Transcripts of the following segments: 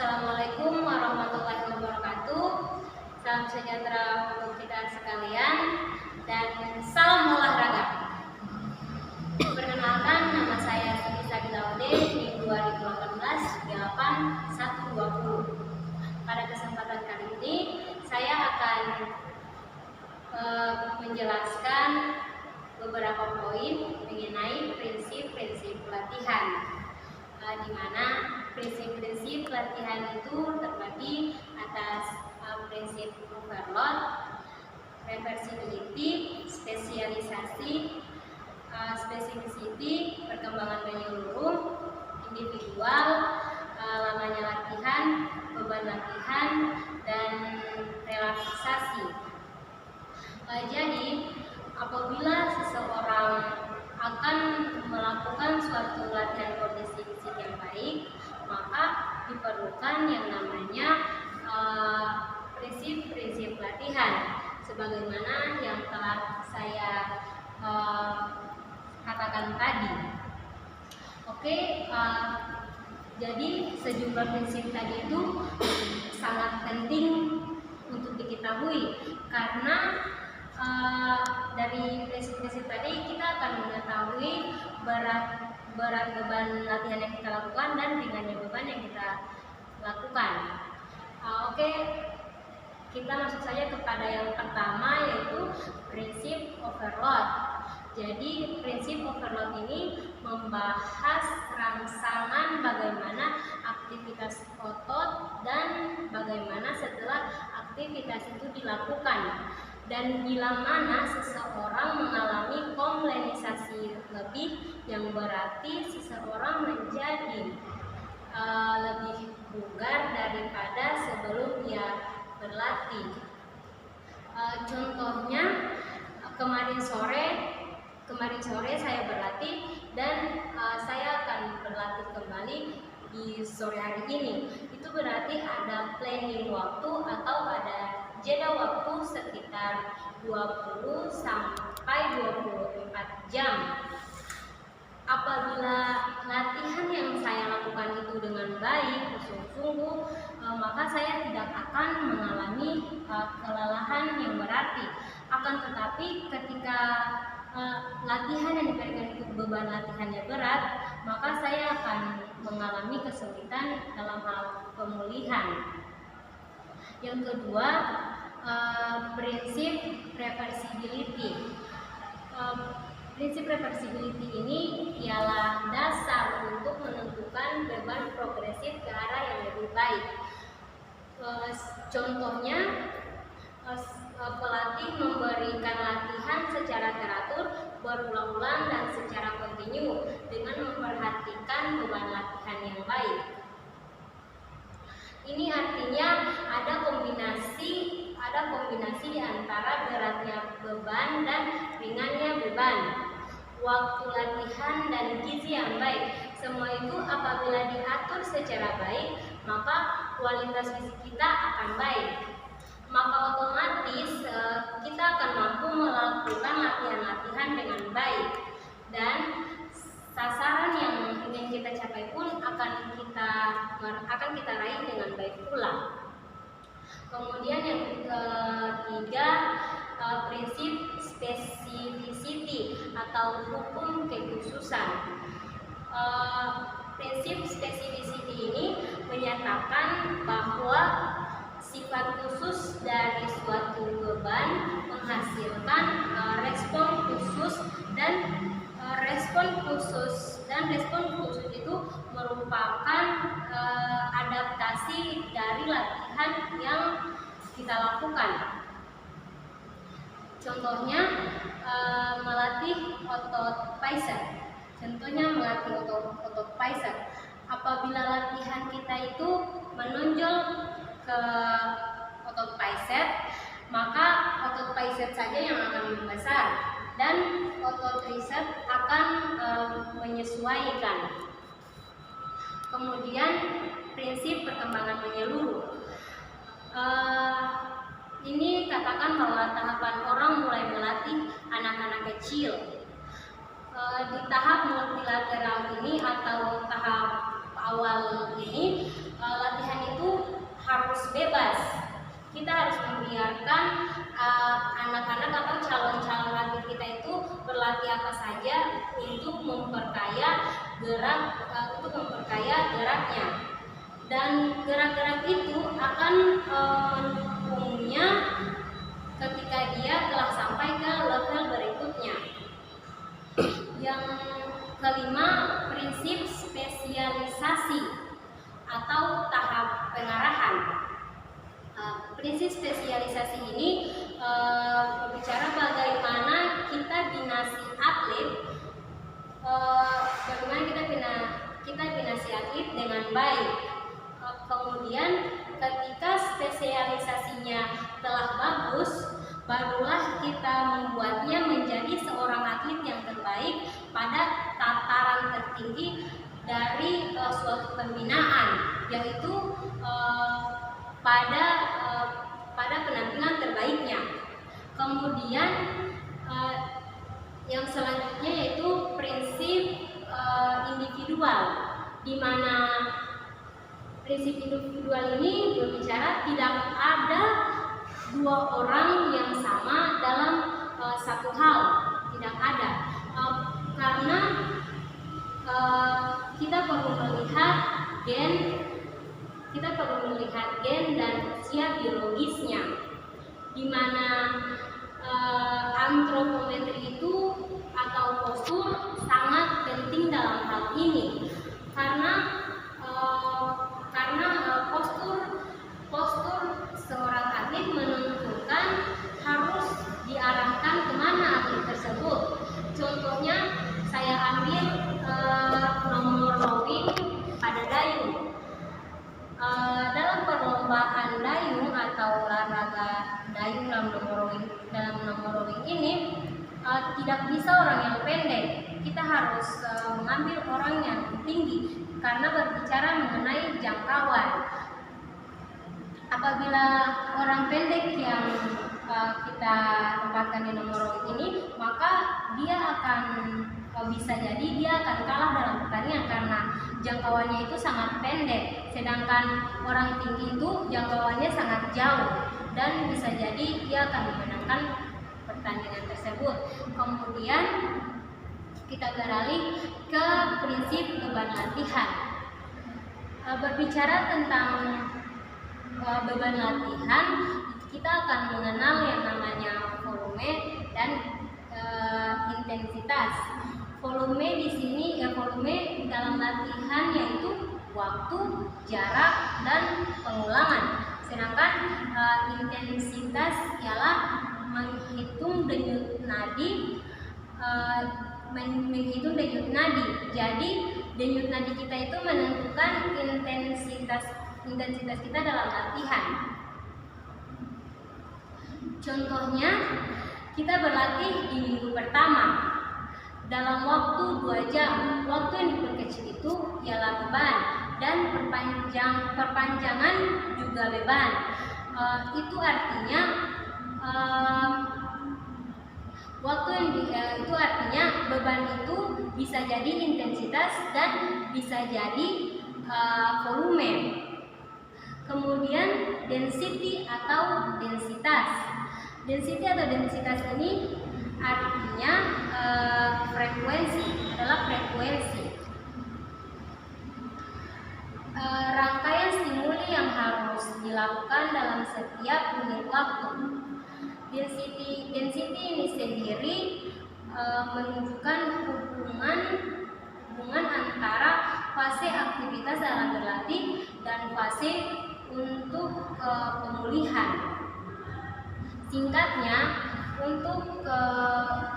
Assalamualaikum warahmatullahi wabarakatuh. Salam sejahtera untuk kita sekalian dan salam olahraga. Perkenalkan, nama saya Siti Sabilaude di 2018-8120. Pada kesempatan kali ini saya akan menjelaskan beberapa poin mengenai prinsip-prinsip latihan, di mana prinsip-prinsip latihan itu terbagi atas prinsip overload, reversibility, spesialisasi, specificity, perkembangan menyeluruh, individual, lamanya latihan, beban latihan, dan relaksasi. Jadi apabila seseorang akan melakukan suatu latihan kondisi fisik yang baik, maka diperlukan yang namanya prinsip-prinsip latihan sebagaimana yang telah saya katakan tadi. Oke, jadi sejumlah prinsip tadi itu sangat penting untuk diketahui karena dari prinsip-prinsip tadi kita akan mengetahui berat beban latihan yang kita lakukan dan ringannya beban yang kita lakukan. Oke, kita masuk saja kepada yang pertama, yaitu prinsip overload. Jadi prinsip overload ini membahas rangsangan bagaimana aktivitas otot dan bagaimana setelah aktivitas itu dilakukan, dan bila mana seseorang mengalami komplenisasi lebih, yang berarti seseorang menjadi lebih bugar daripada sebelum ia berlatih. Contohnya kemarin sore saya berlatih dan saya akan berlatih kembali di sore hari ini. Itu berarti ada planning waktu atau ada jeda waktu sekitar 20 sampai 24 jam. Apabila latihan yang saya lakukan itu dengan baik, sungguh-sungguh, maka saya tidak akan mengalami kelelahan yang berarti. Akan tetapi ketika latihan yang diberikan itu beban latihannya berat, maka saya akan mengalami kesulitan dalam hal pemulihan. Yang kedua, prinsip reversibility. Prinsip reversibility ini ialah dasar untuk menentukan beban progresif ke arah yang lebih baik. Contohnya, pelatih memberikan latihan secara teratur, berulang-ulang dan secara kontinu dengan memperhatikan beban latihan yang baik. Ini artinya ada kombinasi di antara beratnya beban dan ringannya beban, waktu latihan dan gizi yang baik. Semua itu apabila diatur secara baik, maka kualitas fisik kita akan baik. Maka otomatis kita akan mampu melakukan latihan-latihan dengan baik, dan sasaran yang ingin kita capai pun akan kita raih dengan baik pula. Kemudian yang ketiga, prinsip specificity atau hukum kekhususan. Prinsip specificity ini menyatakan bahwa sifat khusus dari suatu beban menghasilkan respon khusus, dan respon khusus itu merupakan adaptasi dari latihan yang kita lakukan. Contohnya melatih otot bicep. Apabila latihan kita itu menonjol ke otot bicep, maka otot bicep saja yang akan membesar dan otot tricep akan menyesuaikan. Kemudian prinsip perkembangan menyeluruh. Ini katakan bahwa tahapan orang mulai melatih anak-anak kecil. Di tahap multilateral ini atau tahap awal ini, latihan itu harus bebas. Kita harus membiarkan anak-anak atau calon-calon atlet kita itu berlatih apa saja untuk memperkaya geraknya, dan gerak-gerak itu akan mendukungnya ketika dia telah sampai ke level berikutnya. Yang kelima, prinsip spesialisasi atau tahap pengarahan. Prinsip spesialisasi ini berbicara bagaimana kita binasi atlet, dengan baik. Kemudian ketika spesialisasinya telah bagus, barulah kita membuatnya menjadi seorang atlet yang terbaik pada tataran tertinggi dari suatu pembinaan, yaitu pada penampilan terbaiknya. Kemudian yang selanjutnya yaitu prinsip individual, di mana prinsip individual ini berbicara tidak ada dua orang yang sama dalam satu hal, tidak ada, karena kita perlu melihat gen dan usia biologisnya, di mana antropometri itu atau postur sangat penting dalam hal ini, karena postur seorang atlet menentukan harus diarahkan kemana atlet tersebut. Contohnya saya ambil nomor rowing pada dayung. Dalam perlombaan dayung atau olahraga dayung dalam nomor rowing ini tidak bisa orang yang pendek. Kita harus mengambil orang yang tinggi karena berbicara mengenai jangkauan. Apabila orang pendek yang kita tempatkan di nomor rowing ini, maka dia akan bisa jadi dia akan kalah dalam pertandingan karena jangkauannya itu sangat pendek, sedangkan orang tinggi itu jangkauannya sangat jauh dan bisa jadi dia akan memenangkan pertandingan tersebut. Kemudian kita beralih ke prinsip beban latihan. Berbicara tentang beban latihan, kita akan mengenal yang namanya volume dan intensitas. Volume di sini volume dalam latihan yaitu waktu, jarak, dan pengulangan. Sedangkan intensitas ialah menghitung denyut nadi. Jadi denyut nadi kita itu menentukan intensitas kita dalam latihan. Contohnya, kita berlatih di minggu pertama dalam waktu 2 jam. Waktu yang diperkecil itu ialah beban, dan perpanjangan juga beban. Itu artinya itu artinya beban itu bisa jadi intensitas dan bisa jadi volume. Kemudian density atau densitas. Density atau densitas ini artinya frekuensi, adalah frekuensi. Rangkaian stimuli yang harus dilakukan dalam setiap unit waktu. Density ini sendiri menunjukkan hubungan antara fase aktivitas dalam berlatih dan fase untuk pemulihan. Singkatnya, untuk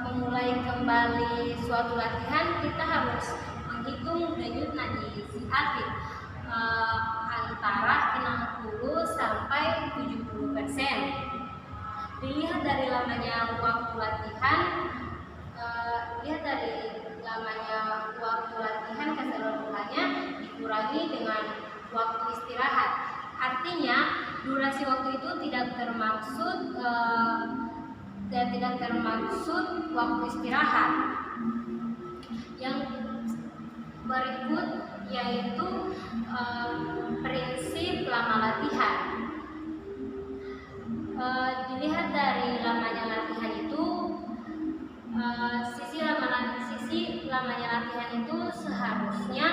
memulai kembali suatu latihan, kita harus menghitung denyut nadi si atlet antara 60 sampai 70%. Dilihat dari lamanya waktu latihan, keseluruhannya dikurangi dengan waktu istirahat. Artinya durasi waktu itu tidak termaksud waktu istirahat. Yang berikut yaitu prinsip lama latihan. Dilihat dari lamanya latihan itu, sisi lamanya latihan itu seharusnya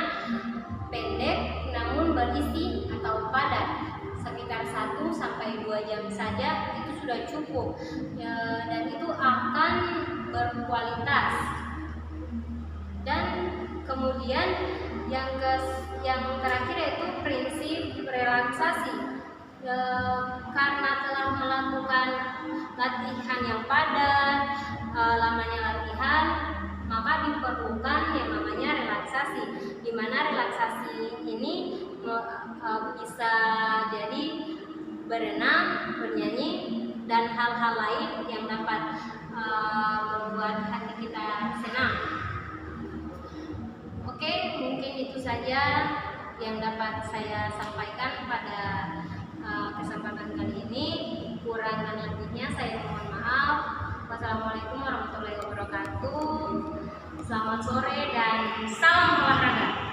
pendek namun berisi atau padat, sekitar 1-2 jam saja itu sudah cukup, dan itu akan berkualitas. Dan kemudian yang terakhir yaitu prinsip relaksasi. Karena telah melakukan latihan yang padat, lamanya latihan, maka diperlukan yang namanya relaksasi, di mana relaksasi ini bisa jadi berenang, bernyanyi, dan hal-hal lain yang dapat membuat hati kita senang. Oke, mungkin itu saja yang dapat saya sampaikan pada kesempatan kali ini. Kurang dan lebihnya saya mohon maaf. Wassalamualaikum warahmatullahi wabarakatuh. Selamat sore dan salam olahraga.